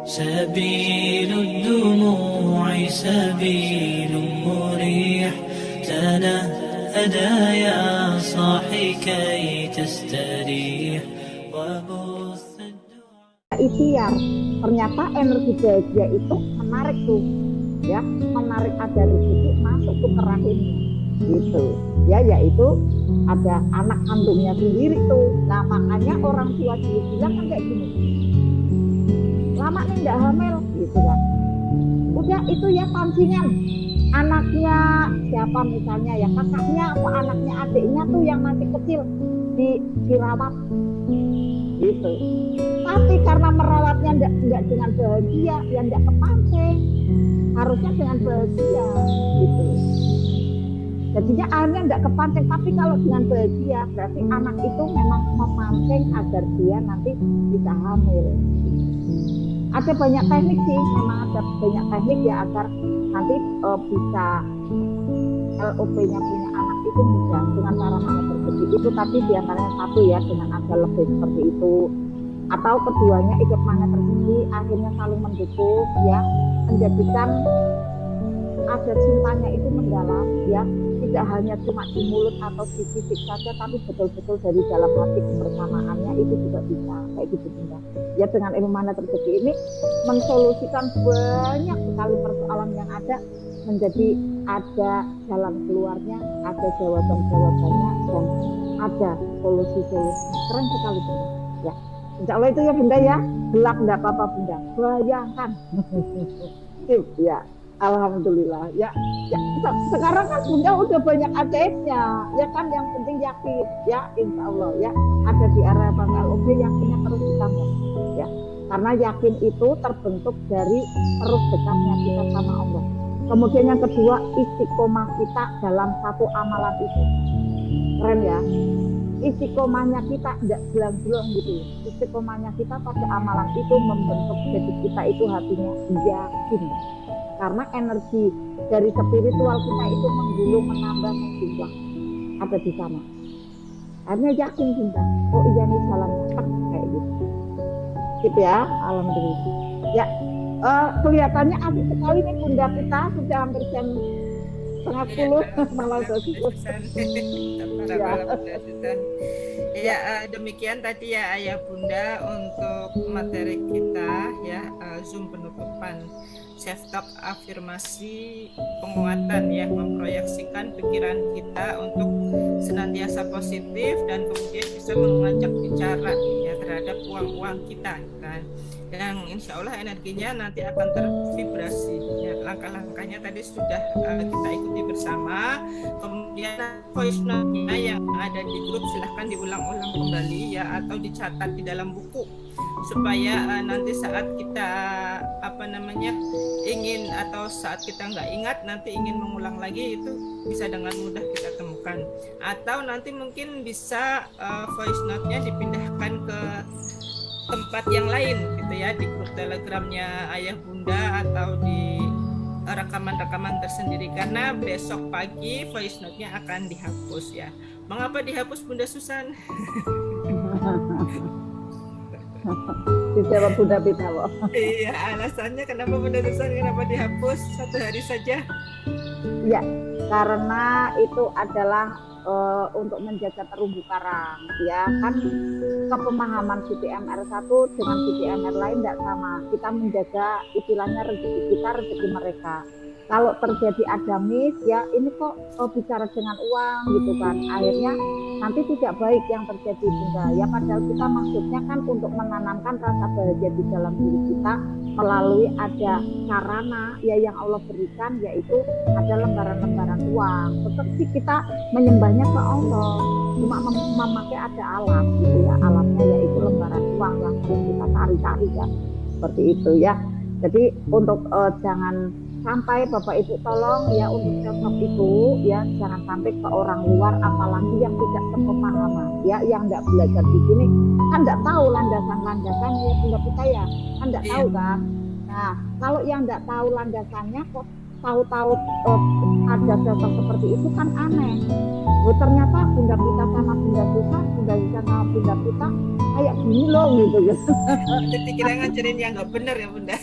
سبيل الدموع سبيل مريح تنهدى يا صاحي كي تستريح وبث الدعاء. Ikhtiar, ternyata energi bahagia itu menarik tuh, ya, menarik ada rezeki masuk tuh ke rahimnya, gitu, ya, yaitu ada anak kandungnya sendiri tuh. Nah makanya orang tua dulu bilang kan kayak gini, lama nih nggak hamil, gitu kan. Udah itu ya pancingan, anaknya siapa misalnya ya, kakaknya atau anaknya adiknya tuh yang masih kecil dirawat, gitu. Tapi karena merawatnya enggak dengan bahagia, ya enggak kepancing. Harusnya dengan bahagia, gitu. Jadinya akhirnya enggak kepancing. Tapi kalau dengan bahagia, berarti anak itu memang memancing agar dia nanti bisa hamil. Ada banyak teknik sih, memang ada banyak teknik ya agar nanti bisa LOP-nya punya anak itu mudah dengan cara mana tersebut itu. Tapi diantaranya satu ya, dengan ada lebih seperti itu, atau keduanya ikut magnet rezeki, akhirnya saling mendukung ya, menjadikan ada cintanya itu mendalam ya, tidak hanya cuma di mulut atau di fisik saja, tapi betul-betul dari dalam hati kebersamaannya itu juga bisa kayak gitu Bunda. Ya dengan ilmu magnet rezeki ini mensolusikan banyak sekali persoalan yang ada, menjadi ada jalan keluarnya, ada jawaban-jawabannya, dan ada solusi-solusi. Keren sekali Bunda ya. Insya Allah itu ya Bunda ya, gelap enggak apa-apa Bunda, bayangkan. Ya, alhamdulillah ya. Ya, sekarang kan Bunda udah banyak ATS-nya, ya kan, yang penting yakin ya, insya Allah ya, ada di area Bang LOB, yakinnya terus ditambah ya. Karena yakin itu terbentuk dari terus dekatnya kita sama Allah. Kemudian yang kedua, istiqomah kita dalam satu amalan itu. Keren ya. Istiqomahnya kita tidak jelang-jelang gitu. Istiqomahnya kita pada amalan itu membentuk jadi kita itu hatinya yakin. Karena energi dari spiritual kita itu menggulung, menambah, menjumlah ada di sana. Akhirnya yakin Bunda, oh iya nih jalannya kayak gitu. Gitu ya, alhamdulillah. Ya, kelihatannya asik sekali nih Bunda, kita sudah hampir jam 9:30 malah sudah. Ya, demikian tadi ya Ayah Bunda untuk materi kita ya, Zoom penutupan self talk, afirmasi penguatan ya, memproyeksikan pikiran kita untuk senantiasa positif dan kemudian bisa mengajak bicara ya terhadap uang-uang kita kan, yang insya Allah energinya nanti akan tervibrasi ya. Langkah-langkahnya tadi sudah kita ikuti bersama. Kemudian voice note-nya yang ada di grup silahkan diulang-ulang kembali ya, atau dicatat di dalam buku supaya nanti saat kita ingin, atau saat kita nggak ingat nanti ingin mengulang lagi, itu bisa dengan mudah kita temukan. Atau nanti mungkin bisa voice note-nya dipindahkan ke tempat yang lain gitu ya, di grup telegramnya Ayah Bunda atau di rekaman-rekaman tersendiri, karena besok pagi voice note-nya akan dihapus ya. Mengapa dihapus Bunda Susan? Dijawab Bunda Pitalo. Iya, alasannya kenapa Bunda Susan, kenapa dihapus 1 hari saja? Ya, karena itu adalah untuk menjaga terumbu karang ya kan. Kepemahaman CTMR 1 dengan CTMR lain tidak sama. Kita menjaga istilahnya rezeki kita, rezeki mereka. Kalau terjadi ada miss ya, ini kok bicara dengan uang gitu kan, akhirnya nanti tidak baik yang terjadi Bunda ya. Padahal kita maksudnya kan untuk menanamkan rasa bahagia di dalam diri kita melalui ada sarana ya yang Allah berikan, yaitu ada lembaran-lembaran uang. Seperti kita menyembahnya ke Allah, cuma memakai ada alat gitu ya, alatnya yaitu lembaran uang yang harus kita cari-cari ya, seperti itu ya. Jadi untuk jangan sampai Bapak Ibu tolong ya, untuk self-talk itu ya jangan sampai ke orang luar, apalagi yang tidak sepemahaman ya, yang nggak belajar di sini kan nggak tahu landasan-landasannya ya Bunda kita ya, kan nggak tahu kan. Nah kalau yang nggak tahu landasannya kok tahu-tahu ada dasar seperti itu kan aneh. Oh, ternyata Bunda Pita sama Bunda Susan, Bunda Susan sama Bunda Pita kayak gini loh gitu ya. Jadi kita ngajarin yang nggak benar ya Bunda.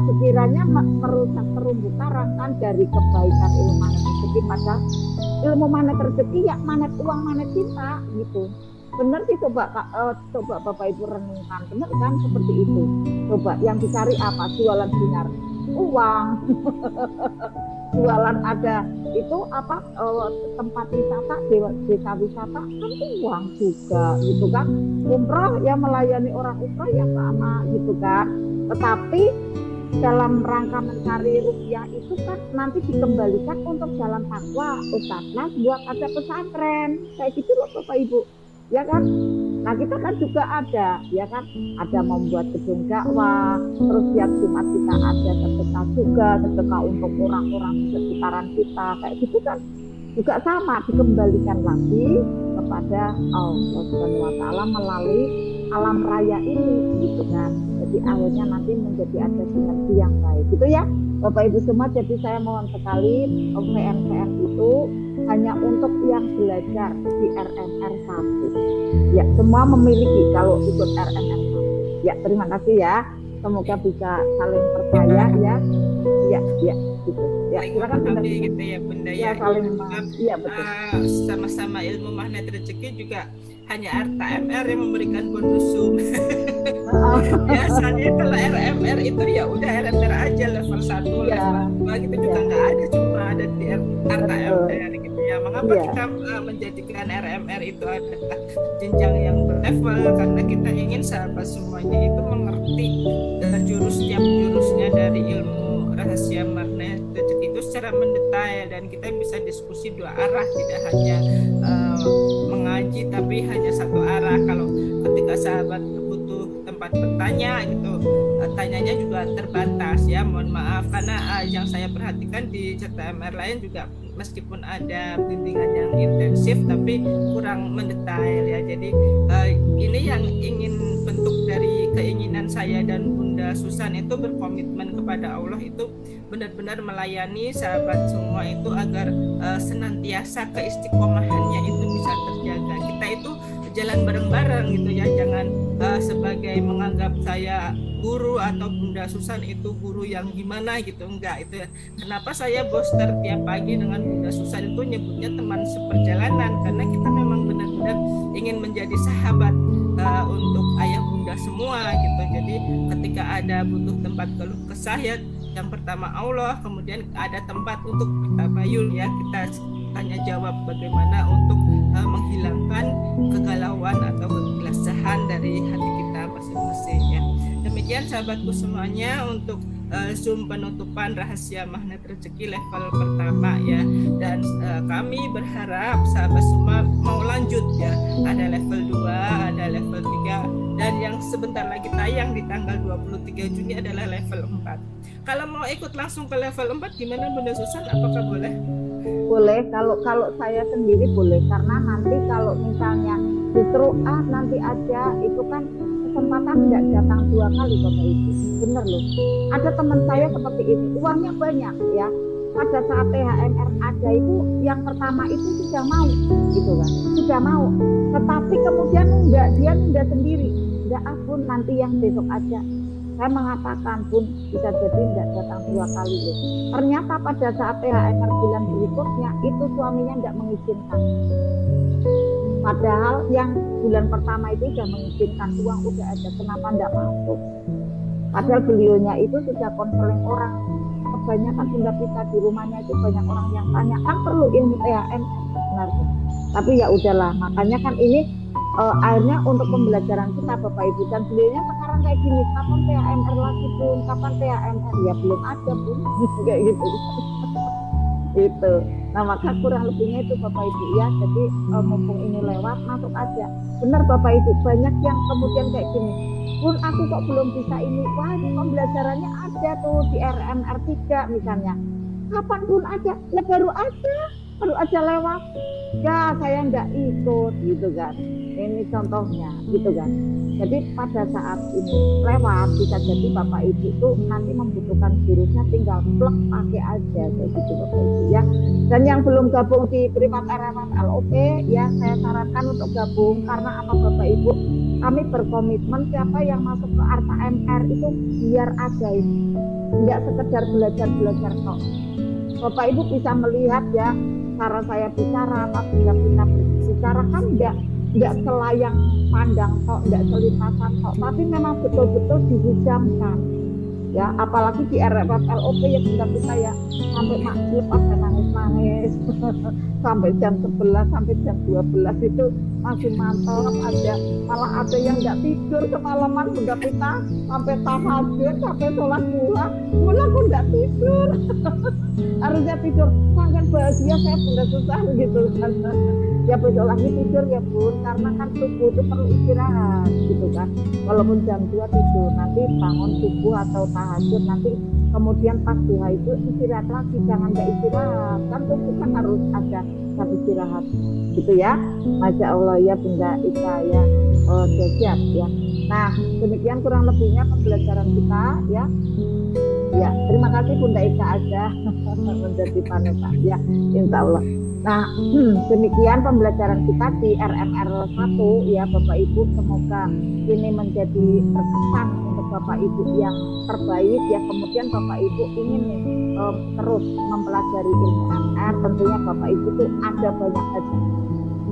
Sekiranya merusak terumbu karang kan dari kebaikan ilmu manet rezeki, pada ilmu manet rezeki ya manet uang manet cinta gitu. Bener sih, coba Bapak Ibu renungkan, bener kan seperti itu. Coba yang dicari apa? Jualan sinar uang. Jualan ada itu apa, tempat wisata, desa wisata kan uang juga gitu kan. Umroh ya melayani orang umroh ya sama gitu kan. Tetapi dalam rangka mencari rupiah itu kan nanti dikembalikan untuk jalan takwa, ustadznya buat ada pesantren kayak gitu loh Bapak Ibu, ya kan. Nah kita kan juga ada, ya kan, ada membuat gedung dakwah, terus tiap Jumat kita ada sedekah juga, sedekah untuk orang-orang di sekitaran kita kayak gitu kan, juga sama dikembalikan lagi kepada Allah Subhanahu wa Ta'ala melalui alam raya ini gitu kan. Jadi akhirnya nanti menjadi ada sinergi yang baik gitu ya Bapak Ibu semua. Jadi saya mohon sekali PNPN itu hanya untuk yang belajar di RMR 1 ya, semua memiliki kalau ikut RMR 1 ya. Terima kasih ya, semoga bisa saling percaya ya gitu ya. Silakan Bunda. Gitu ya Bunda ya. Saling iya betul. Sama-sama ilmu magnet rezeki juga hanya RTMR yang memberikan bonus Zoom. Biasanya kalau RMR itu ya udah RMR aja level 1, level 2 gitu juga nggak ada, cuma ada di RTMR gitu ya. Mengapa kita menjadikan RMR itu adalah jenjang yang berlevel? Karena kita ingin sahabat semuanya itu mengerti tiap jurusnya dari ilmu rahasia magnet rezeki itu secara mendetail, dan kita bisa diskusi dua arah, tidak hanya mengaji tapi hanya satu arah. Kalau ketika sahabat butuh tempat bertanya gitu, tanyanya juga terbatas ya, mohon maaf, karena yang saya perhatikan di CTMR lain juga meskipun ada bimbingan yang intensif tapi kurang mendetail ya. Jadi ini yang ingin bentuk dari keinginan saya dan Bunda Susan itu berkomitmen kepada Allah itu benar-benar melayani sahabat semua itu agar senantiasa keistiqomahannya itu bisa terjaga. Kita itu jalan bareng-bareng gitu ya, jangan sebagai menganggap saya guru atau Bunda Susan itu guru yang gimana gitu, enggak itu ya. Kenapa saya boster tiap pagi dengan Bunda Susan itu nyebutnya teman seperjalanan, karena kita memang benar-benar ingin menjadi sahabat untuk ayah bunda semua gitu. Jadi ketika ada butuh tempat keluh kesah ya, yang pertama Allah, kemudian ada tempat untuk bertabayun ya, kita tanya jawab bagaimana untuk menghilangkan kegalauan atau kegelisahan dari hati kita masing-masing ya. Demikian sahabatku semuanya untuk Zoom penutupan rahasia magnet rezeki level pertama ya, dan kami berharap sahabat semua mau lanjut ya, ada level 2, ada level 3, dan yang sebentar lagi tayang di tanggal 23 Juni adalah level 4. Kalau mau ikut langsung ke level 4 gimana Bunda Susan, apakah boleh? Boleh, kalau saya sendiri boleh, karena nanti kalau misalnya justru nanti aja itu kan kesempatan tidak datang 2 kali Bapak Ibu, bener loh. Ada teman saya seperti itu, uangnya banyak ya, pada saat THMR ada itu yang pertama itu sudah mau gitu kan, sudah mau, tetapi kemudian enggak, dia nunda sendiri, enggak Bun nanti yang besok aja. Saya mengatakan Bun bisa jadi enggak datang 2 kali loh. Ternyata pada saat THMR bulan berikutnya itu suaminya enggak mengizinkan. Padahal yang bulan pertama itu sudah mengizinkan, uang udah ada, kenapa enggak masuk? Padahal beliaunya itu sudah konseling orang. Kebanyakan Bunda Pita di rumahnya itu banyak orang yang tanya, kan perlu ilmu THM sebenarnya. Tapi ya udahlah, makanya kan ini akhirnya untuk pembelajaran kita Bapak Ibu, dan beliaunya sekarang kayak gini, kapan THMR lagi Bun, kapan THMR, ya belum ada Bun, kayak gitu. Itu. Nah maka kurang lebihnya itu Bapak Ibu ya, jadi mumpung ini lewat masuk aja. Benar Bapak Ibu, banyak yang kemudian kayak gini, Bun aku kok belum bisa ini, wah ini pembelajarannya ada tuh di RMR 3 misalnya. Kapan Bun aja? Lah baru aja baru aja lewat, ya saya nggak ikut gitu kan. Ini contohnya gitu kan. Jadi pada saat ini lewat, bisa jadi bapak ibu tuh nanti membutuhkan jurusnya, tinggal plek pakai aja kayak gitu bapak ibu ya. Dan yang belum gabung di Privat RMF LOP ya, saya sarankan untuk gabung. Karena apa bapak ibu, kami berkomitmen siapa yang masuk ke Arta MR itu biar ajaib, nggak sekedar belajar kok. Bapak ibu bisa melihat ya, cara saya bicara, apa kita berbicara kan nggak selayang pandang kok, nggak selintasan kok, tapi memang betul-betul dihujamkan ya. Apalagi di RFF LOP ya kita ya sampai maghrib pada nangis sampai jam 11 sampai jam 12 itu masih mantap aja. Malah ada yang nggak tidur semalaman Bunda Pita, sampai tahajud, sampai sholat duha, pulang pun nggak tidur. Harusnya tidur, sangat bahagia saya Bunda Susah gitu kan. Ya besok lagi tidur ya Bun, karena kan tubuh itu perlu istirahat gitu kan. Walaupun jam 2 tidur, nanti bangun subuh atau tahajud, nanti kemudian pas duha itu istirahat lagi, jangan nggak istirahat, kan tubuh kan harus ada jam istirahat gitu ya. Masya Allah ya Bunda Ika ya, siap ya. Nah demikian kurang lebihnya pembelajaran kita ya. Ya terima kasih Bunda Ika aja menjadi panutan ya, insya Allah. Nah, demikian pembelajaran kita di RMR 1 ya Bapak Ibu. Semoga ini menjadi berkesan untuk Bapak Ibu yang terbaik ya. Kemudian Bapak Ibu ingin terus mempelajari ilmu MR, tentunya Bapak Ibu tuh ada banyak hajat.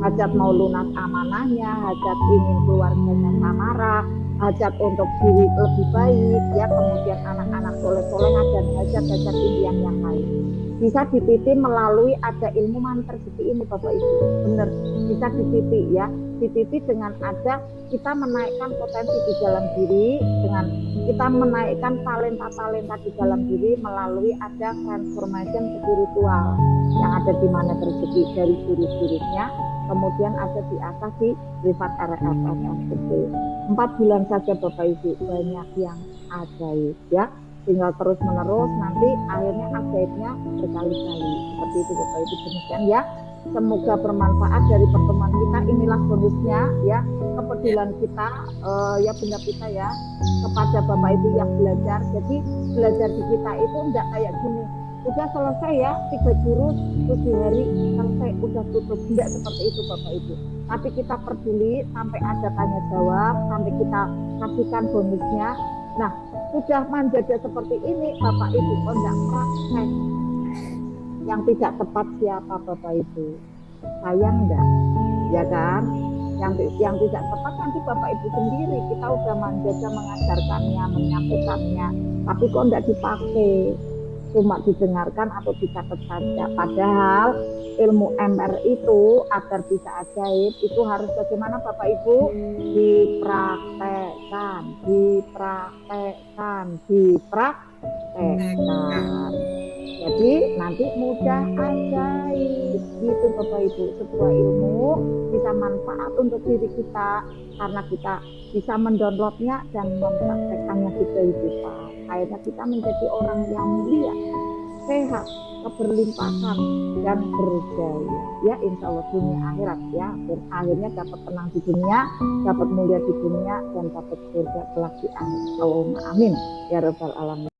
Hajat mau lunas amanahnya, hajat ingin keluarganya samara, hajat untuk diri lebih baik ya, kemudian anak-anak soleh-soleh, dan hajat-hajat impian yang lain. Bisa dititi melalui ada ilmu mantra seperti ini Bapak Ibu, benar bisa dititi ya, dititi dengan ada kita menaikkan potensi di dalam diri, dengan kita menaikkan talenta-talenta di dalam diri melalui ada transformation spiritual yang ada di mana rezeki dari jurus-jurusnya, kemudian ada di atas di Privat RFF. 4 bulan saja Bapak Ibu, banyak yang ajaib ya. Tinggal terus menerus, nanti akhirnya ajaibnya berkali-kali. Seperti itu Bapak Ibu, demikian ya. Semoga bermanfaat dari pertemuan kita. Inilah bonusnya ya, kepedulian kita ya Bunda Pita ya kepada Bapak Ibu yang belajar. Jadi belajar di kita itu enggak kayak gini, udah selesai ya 3 jurus 7 hari selesai udah tutup, enggak seperti itu Bapak Ibu. Tapi kita peduli sampai ada tanya jawab, sampai kita kasihkan bonusnya. Nah sudah menjadi seperti ini Bapak Ibu, kok enggak praktek yang tidak tepat siapa Bapak Ibu? Sayang enggak? Ya kan? Yang tidak tepat nanti Bapak Ibu sendiri. Kita udah menjaga mengajarkannya, menyampaikannya, tapi kok enggak dipakai, cuma didengarkan atau dicatat saja. Padahal ilmu MR itu agar bisa ajaib itu harus bagaimana Bapak Ibu? Dipraktekkan. Jadi nanti mudah ajaib gitu Bapak Ibu. Sebuah ilmu bisa manfaat untuk diri kita karena kita bisa mendownloadnya dan mempraktekannya di kehidupan. Akhirnya kita menjadi orang yang mulia, sehat, keberlimpahan dan berjaya ya, insya Allah dunia akhirat ya. Dan akhirnya dapat tenang di dunia, dapat mulia di dunia, dan dapat surga kelak di akhirat. Allahumma amin ya rabbal alamin.